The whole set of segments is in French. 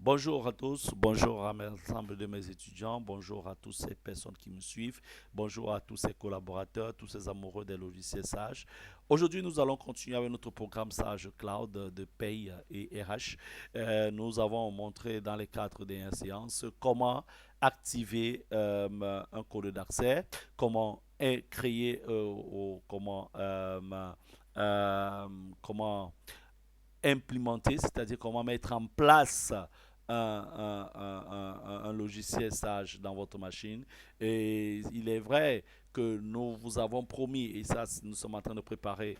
Bonjour à tous, bonjour à l'ensemble de mes étudiants, bonjour à toutes ces personnes qui me suivent, bonjour à tous ces collaborateurs, tous ces amoureux des logiciels Sage. Aujourd'hui, nous allons continuer avec notre programme Sage Cloud de paye et RH. Nous avons montré dans les quatre dernières séances comment activer un code d'accès, comment créer, euh, comment implémenter, c'est-à-dire comment mettre en place un logiciel sage dans votre machine. Et il est vrai que nous vous avons promis, et ça, nous sommes en train de préparer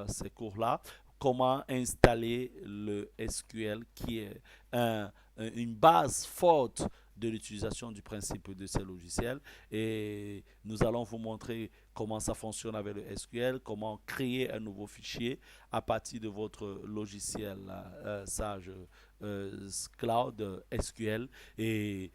ces cours-là, comment installer le SQL qui est une base forte de l'utilisation du principe de ces logiciels. Et nous allons vous montrer comment ça fonctionne avec le SQL, comment créer un nouveau fichier à partir de votre logiciel Sage Cloud SQL. Et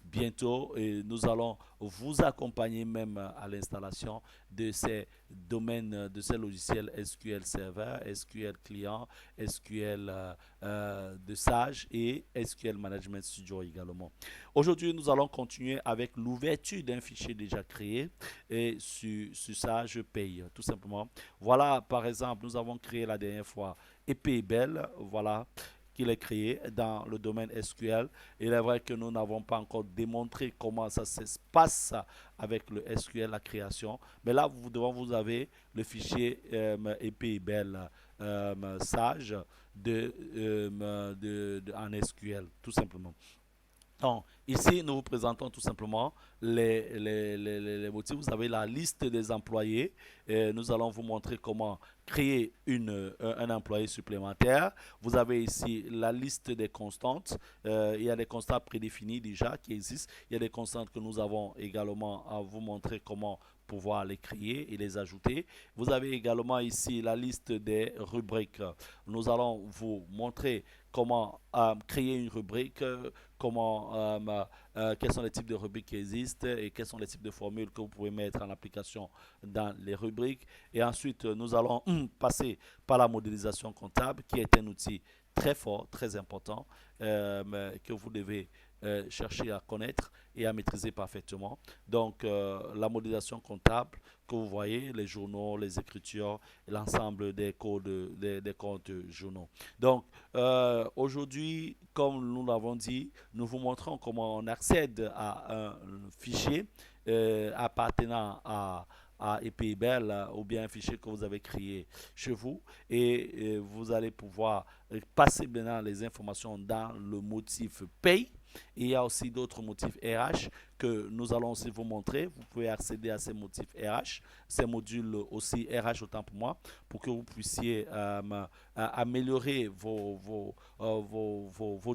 bientôt, nous allons vous accompagner même à l'installation de ces domaines, de ces logiciels SQL Server, SQL Client, SQL de Sage et SQL Management Studio également. Aujourd'hui, nous allons continuer avec l'ouverture d'un fichier déjà créé et sur Sage Paye, tout simplement. Voilà, par exemple, nous avons créé la dernière fois EPBL, voilà, qu'il est créé dans le domaine SQL. Il est vrai que nous n'avons pas encore démontré comment ça se passe avec le SQL, la création. Mais là, devant vous avez le fichier EPBL Sage en SQL, tout simplement. Donc, ici, nous vous présentons tout simplement les motifs. Vous avez la liste des employés. Nous allons vous montrer comment créer un employé supplémentaire. Vous avez ici la liste des constantes. Il y a des constantes prédéfinies déjà qui existent. Il y a des constantes que nous avons également à vous montrer comment pouvoir les créer et les ajouter. Vous avez également ici la liste des rubriques. Nous allons vous montrer comment créer une rubrique, quels sont les types de rubriques qui existent et quels sont les types de formules que vous pouvez mettre en application dans les rubriques. Et ensuite, nous allons passer par la modélisation comptable, qui est un outil très fort, très important, que vous devez chercher à connaître et à maîtriser parfaitement. Donc, la modélisation comptable que vous voyez, les journaux, les écritures, l'ensemble des codes, des comptes journaux. Donc, aujourd'hui, comme nous l'avons dit, nous vous montrons comment on accède à un fichier appartenant à EPBL ou bien un fichier que vous avez créé chez vous et vous allez pouvoir passer maintenant les informations dans le motif paye. Et il y a aussi d'autres motifs RH que nous allons aussi vous montrer. Vous pouvez accéder à ces motifs RH, ces modules aussi RH autant pour moi, pour que vous puissiez améliorer vos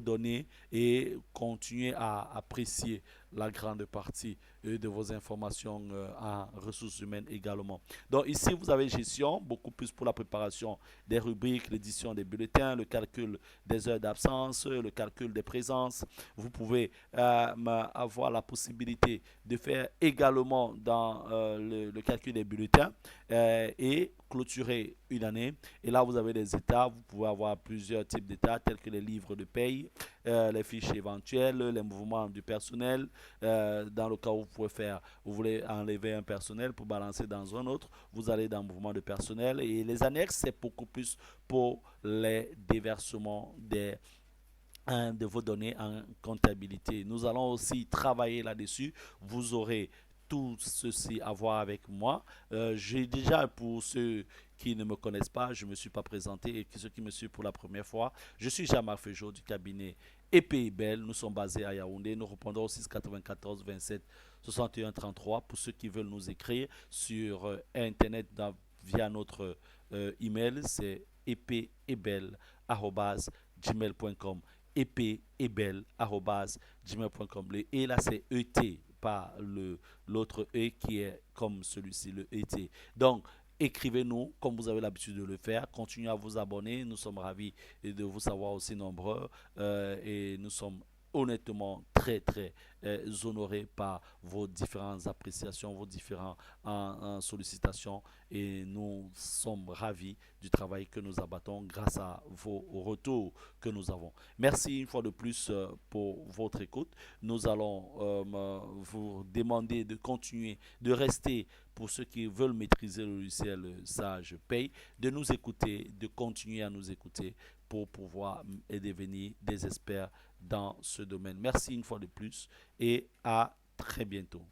données et continuer à apprécier la grande partie de vos informations en ressources humaines également. Donc ici, vous avez gestion, beaucoup plus pour la préparation des rubriques, l'édition des bulletins, le calcul des heures d'absence, le calcul des présences. Vous pouvez avoir la possibilité de faire également dans le calcul des bulletins et clôturer une année. Et là, vous avez des états. Vous pouvez avoir plusieurs types d'états, tels que les livres de paye, les fiches éventuelles, les mouvements du personnel. Dans le cas où vous voulez enlever un personnel pour balancer dans un autre, vous allez dans le mouvement de personnel. Et les annexes, c'est beaucoup plus pour les déversements de vos données en comptabilité. Nous allons aussi travailler là-dessus. Vous aurez tout ceci à voir avec moi. J'ai déjà, pour ceux qui ne me connaissent pas, je ne me suis pas présenté et ceux qui me suivent pour la première fois, je suis Jean-Marc Fejo du cabinet EPIBEL. Nous sommes basés à Yaoundé. Nous répondons au 694 27 61 33 pour ceux qui veulent nous écrire sur Internet via notre email. C'est epebel@gmail.com epebel@gmail.com. Le E là, c'est ET, pas l'autre E qui est comme celui-ci, le ET. Donc, écrivez-nous comme vous avez l'habitude de le faire. Continuez à vous abonner. Nous sommes ravis de vous savoir aussi nombreux et nous sommes honnêtement très très honoré par vos différentes appréciations, vos différentes sollicitations et nous sommes ravis du travail que nous abattons grâce à vos retours que nous avons. Merci une fois de plus pour votre écoute. Nous allons vous demander de continuer, de rester pour ceux qui veulent maîtriser le logiciel Sage Pay, de nous écouter, de continuer à nous écouter pour pouvoir devenir des experts dans ce domaine. Merci une fois de plus et à très bientôt.